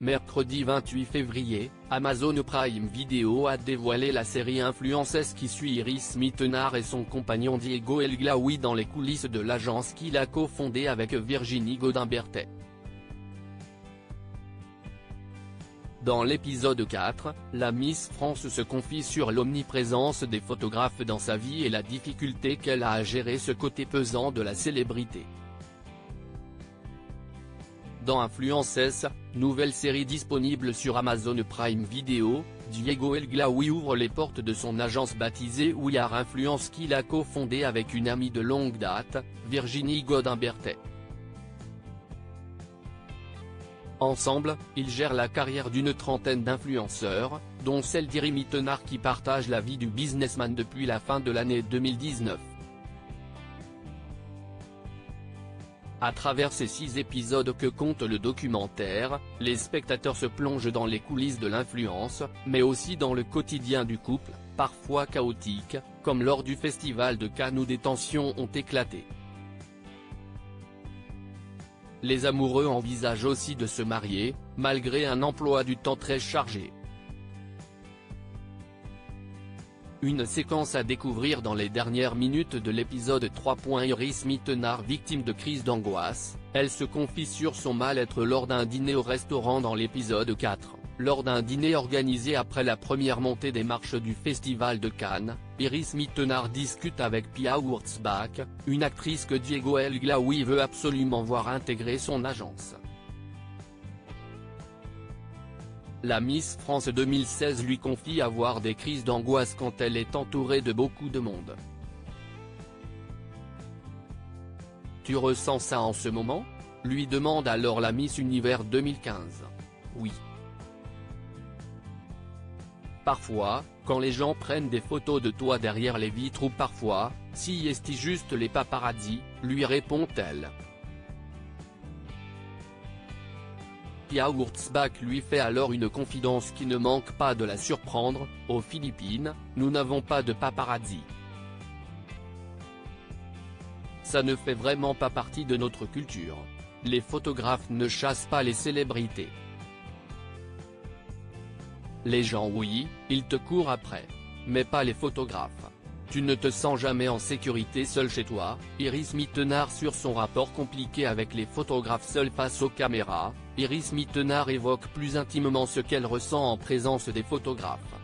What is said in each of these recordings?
Mercredi 28 février, Amazon Prime Video a dévoilé la série influenceuse qui suit Iris Mittenard et son compagnon Diego El Glaoui dans les coulisses de l'agence qu'il a cofondée avec Virginie Gaudin-Berthet. Dans l'épisode 4, la Miss France se confie sur l'omniprésence des photographes dans sa vie et la difficulté qu'elle a à gérer ce côté pesant de la célébrité. Dans Influenceuse, nouvelle série disponible sur Amazon Prime Video, Diego El Glaoui ouvre les portes de son agence baptisée We Are Influence qu'il a cofondée avec une amie de longue date, Virginie Gaudin-Berthet. Ensemble, ils gèrent la carrière d'une trentaine d'influenceurs, dont celle d'Iris Mittenard qui partage la vie du businessman depuis la fin de l'année 2019. À travers ces 6 épisodes que compte le documentaire, les spectateurs se plongent dans les coulisses de l'influence, mais aussi dans le quotidien du couple, parfois chaotique, comme lors du festival de Cannes où des tensions ont éclaté. Les amoureux envisagent aussi de se marier, malgré un emploi du temps très chargé. Une séquence à découvrir dans les dernières minutes de l'épisode 3. Iris Mittenard victime de crise d'angoisse, elle se confie sur son mal-être lors d'un dîner au restaurant dans l'épisode 4. Lors d'un dîner organisé après la première montée des marches du Festival de Cannes, Iris Mittenard discute avec Pia Wurtzbach, une actrice que Diego El Glaoui veut absolument voir intégrer son agence. La Miss France 2016 lui confie avoir des crises d'angoisse quand elle est entourée de beaucoup de monde. « Tu ressens ça en ce moment ?» lui demande alors la Miss Univers 2015. « Oui. Parfois, quand les gens prennent des photos de toi derrière les vitres ou parfois, si est-ce juste les paparazzi ?» lui répond-elle. Pia Wurtzbach lui fait alors une confidence qui ne manque pas de la surprendre, « Aux Philippines, nous n'avons pas de paparazzi. Ça ne fait vraiment pas partie de notre culture. Les photographes ne chassent pas les célébrités. Les gens oui, ils te courent après. Mais pas les photographes. Tu ne te sens jamais en sécurité seul chez toi ?» Iris Mittenard sur son rapport compliqué avec les photographes seuls face aux caméras, Iris Mittenard évoque plus intimement ce qu'elle ressent en présence des photographes.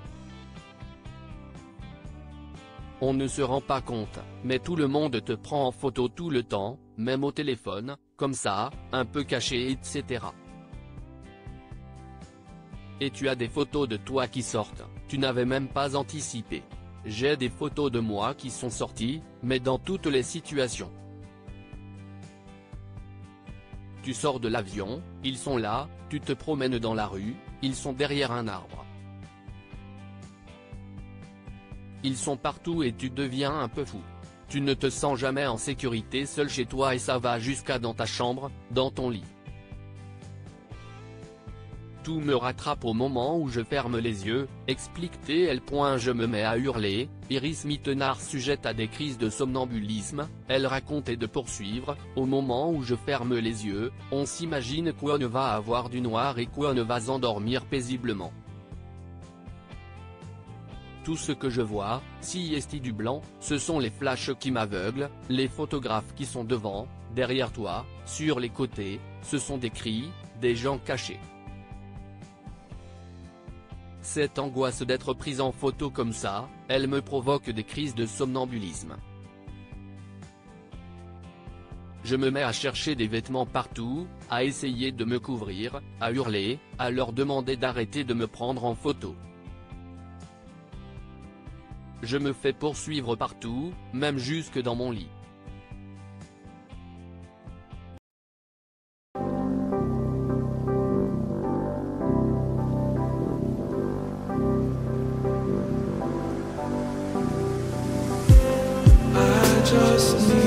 « On ne se rend pas compte, mais tout le monde te prend en photo tout le temps, même au téléphone, comme ça, un peu caché etc. Et tu as des photos de toi qui sortent, tu n'avais même pas anticipé. J'ai des photos de moi qui sont sorties, mais dans toutes les situations. Tu sors de l'avion, ils sont là, tu te promènes dans la rue, ils sont derrière un arbre. Ils sont partout et tu deviens un peu fou. Tu ne te sens jamais en sécurité seul chez toi et ça va jusqu'à dans ta chambre, dans ton lit. Tout me rattrape au moment où je ferme les yeux, explique-t-elle. Je me mets à hurler. » Iris Mittenard sujette à des crises de somnambulisme, elle raconte et de poursuivre, « Au moment où je ferme les yeux, on s'imagine qu'on ne va avoir du noir et qu'on ne va s'endormir paisiblement. Tout ce que je vois, si est du blanc, ce sont les flashs qui m'aveuglent, les photographes qui sont devant, derrière toi, sur les côtés, ce sont des cris, des gens cachés. Cette angoisse d'être prise en photo comme ça, elle me provoque des crises de somnambulisme. Je me mets à chercher des vêtements partout, à essayer de me couvrir, à hurler, à leur demander d'arrêter de me prendre en photo. Je me fais poursuivre partout, même jusque dans mon lit. » Just